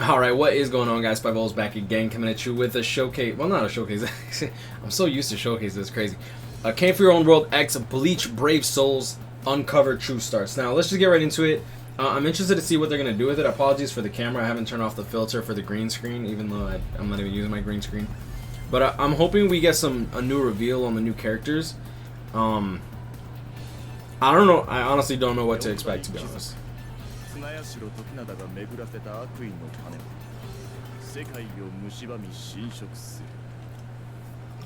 Alright, what is going on, guys? SpitefulHopes back again, coming at you with a showcase. Well, not a showcase. I'm so used to showcases, it's crazy. Came for Your Own World X Bleach Brave Souls Uncovered True Starts. Now, let's just get right into it. I'm interested to see what they're going to do with it. Apologies for the camera. I haven't turned off the filter for the green screen, even though I'm not even using my green screen. But I'm hoping we get a new reveal on the new characters. I don't know. I honestly don't know what to expect, to be honest.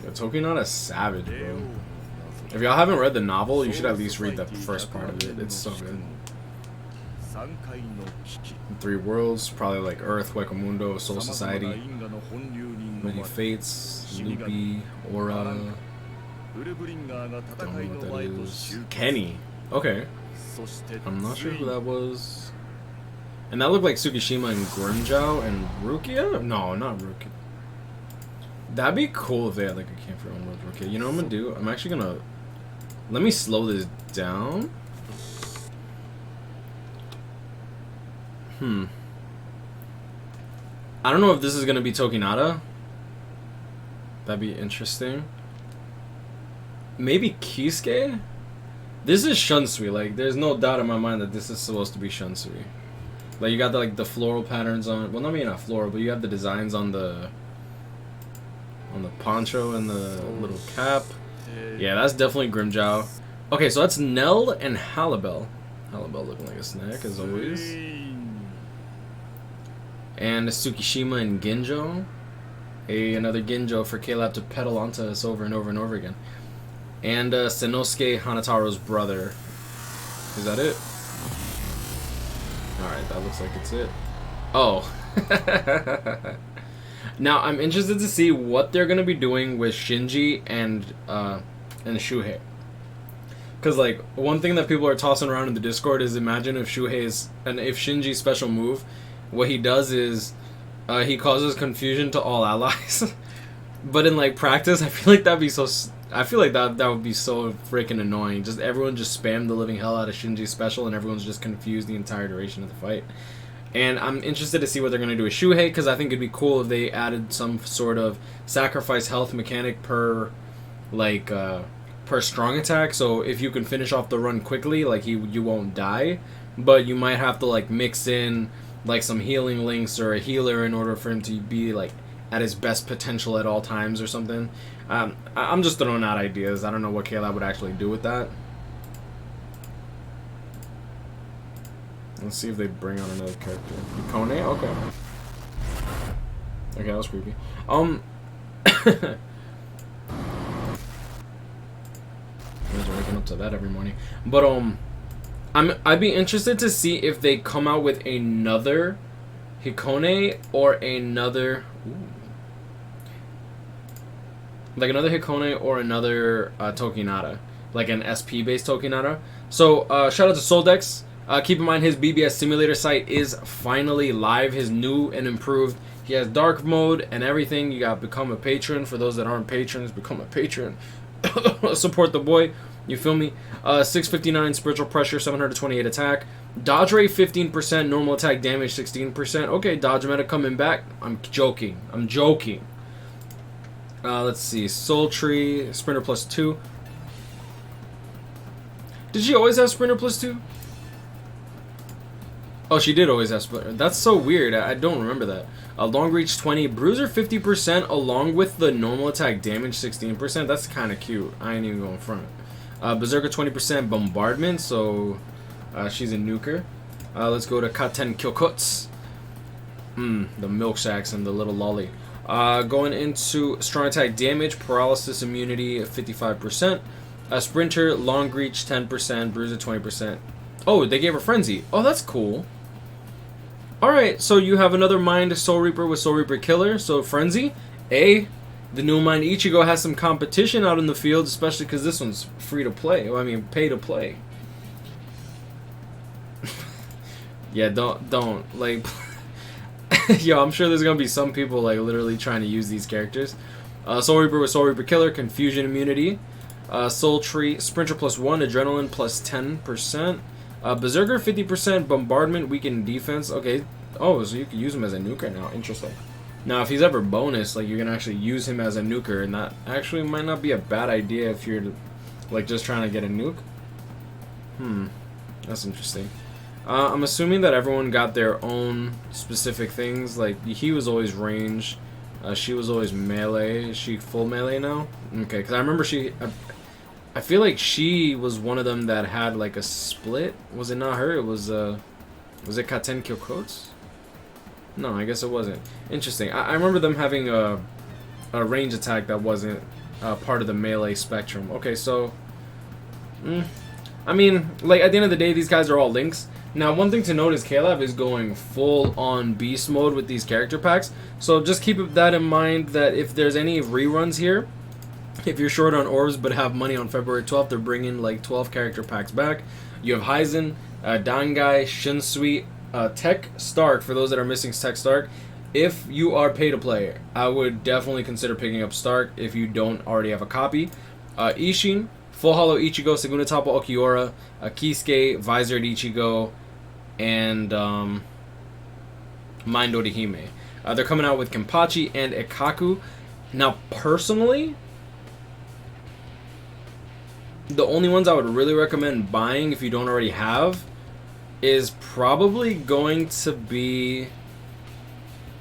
Yo, Tokinada's savage, bro. If y'all haven't read the novel, you should at least read the first part of it. It's so good. 3 worlds, probably like Earth, Wekamundo, Soul Society, Many Fates, Lupi, Aura. Don't know what that is. Kenny. Okay. I'm not sure who that was. And that looked like Tsukishima and Grimjow and Rukia? No, not Rukia. That'd be cool if they had like a Camp for Your Own World Rukia. You know what I'm gonna do? I'm actually gonna... Let me slow this down. I don't know if this is gonna be Tokinada. That'd be interesting. Maybe Kisuke? This is Shunsui. Like, there's no doubt in my mind that this is supposed to be Shunsui. Like, you got the floral patterns on... Well, maybe not floral, but you have the designs on the poncho and the little cap. Yeah, that's definitely Grimjow. Okay, so that's Nell and Halibel. Halibel looking like a snack, as always. And Tsukishima and Ginjo. Another Ginjo for K-Lab to pedal onto us over and over and over again. And Sanosuke Hanataro's brother. Is that it? Alright, that looks like it's it. Oh. Now, I'm interested to see what they're going to be doing with Shinji and Shuhei. Because, like, one thing that people are tossing around in the Discord is imagine if Shinji's special move, what he does is he causes confusion to all allies. But in, like, practice, I feel like that'd be so... I feel like that would be so freaking annoying. Just everyone just spam the living hell out of Shinji's special and everyone's just confused the entire duration of the fight. And I'm interested to see what they're going to do with Shuhei, because I think it'd be cool if they added some sort of sacrifice health mechanic per strong attack. So if you can finish off the run quickly, like you won't die, but you might have to like mix in like some healing links or a healer in order for him to be like at his best potential at all times or something. I'm just throwing out ideas. I don't know what K-Lab would actually do with that. Let's see if they bring on another character. Kone? Okay. Okay, that was creepy. Guys are waking up to that every morning. But I'd be interested to see if they come out with another Hikone or another like another Hikone or another Tokinada, like an SP based Tokinada. So shout out to Soldex. Keep in mind his BBS simulator site is finally live. His new and improved. He has dark mode and everything. You got become a patron. For those that aren't patrons, become a patron. Support the boy. You feel me? 659 spiritual pressure, 728 attack. Dodge rate 15%, normal attack damage 16%. Okay, dodge meta coming back. I'm joking. I'm joking. Let's see. Soul Tree, Sprinter plus 2. Did she always have Sprinter plus 2? Oh, she did always have Splinter. That's so weird. I don't remember that. Long reach 20, bruiser 50%, along with the normal attack damage 16%. That's kind of cute. I ain't even going front. Berserker 20% bombardment, so she's a nuker. Let's go to Katen Kyokuts. The milkshacks and the little lolly. Going into strong attack damage, paralysis immunity 55%. Sprinter, long reach 10%, bruiser 20%. Oh, they gave her Frenzy. Oh, that's cool. Alright, so you have another Mind Soul Reaper with Soul Reaper Killer. So, Frenzy. The new Mind Ichigo has some competition out in the field, especially because this one's free to play. Well, I mean, pay to play. Yeah, don't. Like, yo, I'm sure there's going to be some people, like, literally trying to use these characters. Soul Reaper with Soul Reaper Killer, Confusion Immunity. Soul Tree, Sprinter plus 1, Adrenaline plus 10%. Berserker 50%, Bombardment, Weakened Defense. Okay, Oh, so you can use him as a nuker now. Interesting. Now, if he's ever bonus, like, you can actually use him as a nuker, and that actually might not be a bad idea if you're, like, just trying to get a nuke. That's interesting. I'm assuming that everyone got their own specific things. Like, he was always range. She was always melee. Is she full melee now? Okay, because I remember I feel like she was one of them that had, like, a split. Was it not her? It was it Katen Kyokotsu? No, I guess it wasn't. Interesting. I remember them having a range attack that wasn't part of the melee spectrum. Okay, so... I mean, like, at the end of the day, these guys are all links. Now, one thing to note is Caleb is going full-on beast mode with these character packs. So just keep that in mind that if there's any reruns here, if you're short on orbs but have money on February 12th, they're bringing, like, 12 character packs back. You have Heisen, Dangai, Shinsui, Tech Stark, for those that are missing Tech Stark. If you are pay to play, I would definitely consider picking up Stark if you don't already have a copy. Ishin, Full Hollow Ichigo, Segunda Tapa Okiora, Kisuke, Visored Ichigo, and Mind Orihime. They're coming out with Kenpachi and Ikaku. Now, personally, the only ones I would really recommend buying if you don't already have is probably going to be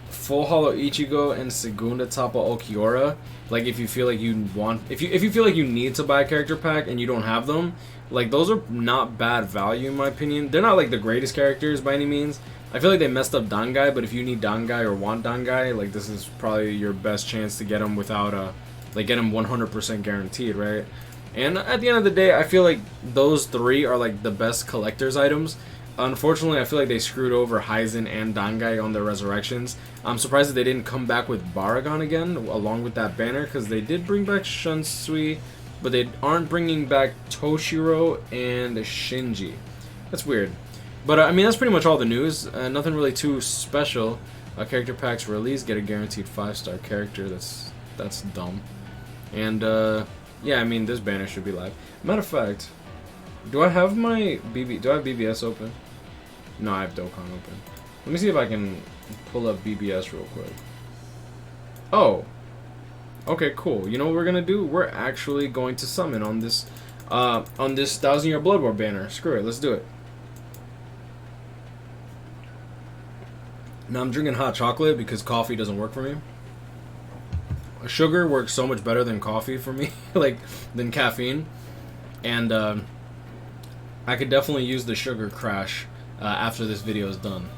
Full Hollow Ichigo and Segunda Tapa Okiora. Like, if you feel like you want, if you feel like you need to buy a character pack and you don't have them, like, those are not bad value in my opinion. They're not like the greatest characters by any means. I feel like they messed up Dangai, but if you need Dangai or want Dangai, like, this is probably your best chance to get them without like, get them 100% guaranteed, right? And at the end of the day, I feel like those three are, like, the best collector's items. Unfortunately, I feel like they screwed over Heisen and Dangai on their resurrections. I'm surprised that they didn't come back with Baragon again, along with that banner, because they did bring back Shunsui, but they aren't bringing back Toshiro and Shinji. That's weird. But, I mean, that's pretty much all the news. Nothing really too special. Character packs released, get a guaranteed 5-star character. That's dumb. And, yeah, I mean, this banner should be live. Matter of fact, do I have my do I have BBS open? No, I have Dokkan open. Let me see if I can pull up BBS real quick. Oh. Okay, cool. You know what we're gonna do? We're actually going to summon on this 1000-year Blood War banner. Screw it, let's do it. Now I'm drinking hot chocolate because coffee doesn't work for me. Sugar works so much better than coffee for me, like, than caffeine. And I could definitely use the sugar crash after this video is done.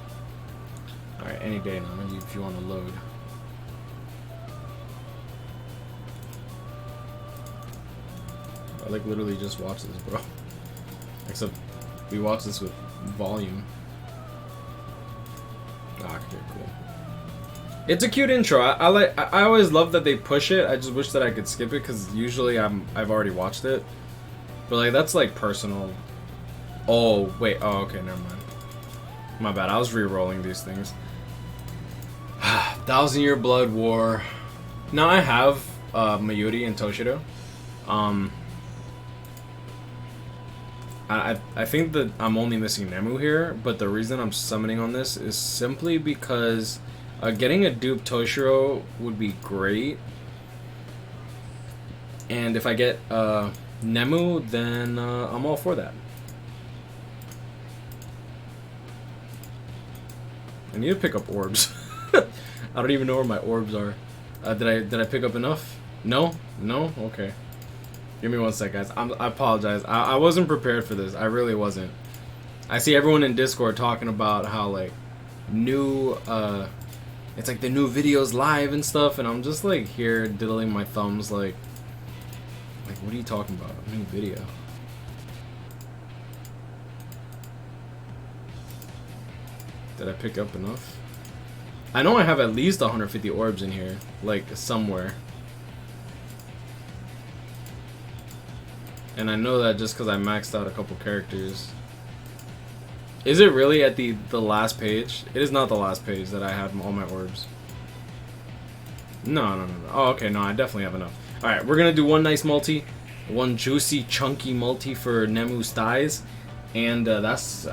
Alright, any day now, if you want to load. I, like, literally just watched this, bro. Except we watched this with volume. Ah, okay, cool. It's a cute intro. I always love that they push it. I just wish that I could skip it because usually I've already watched it. But, like, that's, like, personal. Oh wait. Oh, okay. Never mind. My bad. I was re-rolling these things. 1000-year Blood War. Now I have Mayuri and Toshiro. I think that I'm only missing Nemu here, but the reason I'm summoning on this is simply because getting a dupe Toshiro would be great. And if I get Nemu, then I'm all for that. I need to pick up orbs. I don't even know where my orbs are. Did I pick up enough? No? No? Okay. Give me 1 sec, guys. I apologize. I wasn't prepared for this. I really wasn't. I see everyone in Discord talking about how, like, new, it's like the new videos live and stuff, and I'm just, like, here diddling my thumbs, like, what are you talking about? New video. Did I pick up enough? I know I have at least 150 orbs in here, like, somewhere. And I know that just because I maxed out a couple characters. Is it really at the last page? It is not the last page that I have all my orbs. No. Oh, okay, no, I definitely have enough. Alright, we're going to do one nice multi. One juicy, chunky multi for Nemu's thighs. And that's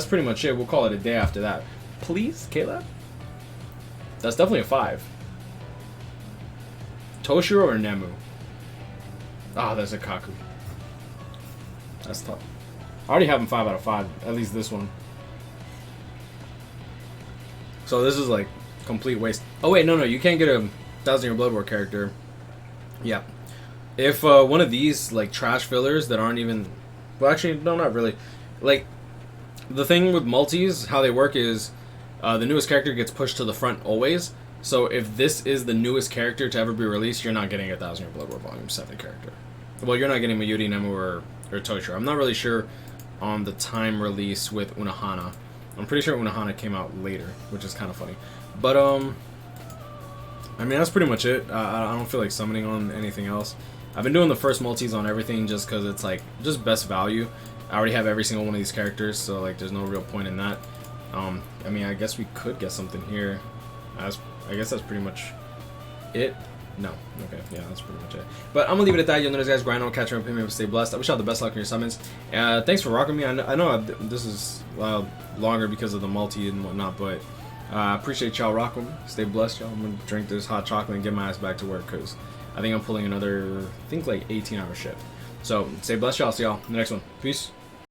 pretty much it. We'll call it a day after that. please, Caleb? That's definitely a 5. Toshiro or Nemu? Ah, there's a Kaku. That's tough. I already have him 5 out of 5. At least this one. So this is like complete waste. Oh wait, no, you can't get a 1000 Year Blood War character. Yeah. If one of these like trash fillers that aren't even, well, actually, no, not really. Like the thing with multis, how they work is the newest character gets pushed to the front always. So if this is the newest character to ever be released, you're not getting a 1000 Year Blood War Volume 7 character. Well, you're not getting Mayuri, Nemu, or Toshiro. I'm not really sure on the time release with Unohana. I'm pretty sure Unohana came out later, which is kind of funny. But I mean, that's pretty much it. I don't feel like summoning on anything else. I've been doing the first multis on everything just because it's like just best value. I already have every single one of these characters, so like there's no real point in that. I mean, I guess we could get something here. I guess that's pretty much it. No. Okay. Yeah, that's pretty much it. But I'm going to leave it at that. You'll notice, guys, grind on, catch up, and stay blessed. I wish you all the best luck in your summons. Thanks for rocking me. I know this is longer because of the multi and whatnot, but I appreciate y'all rocking me. Stay blessed, y'all. I'm going to drink this hot chocolate and get my ass back to work because I think I'm pulling another, like 18-hour shift. So stay blessed, y'all. See y'all in the next one. Peace.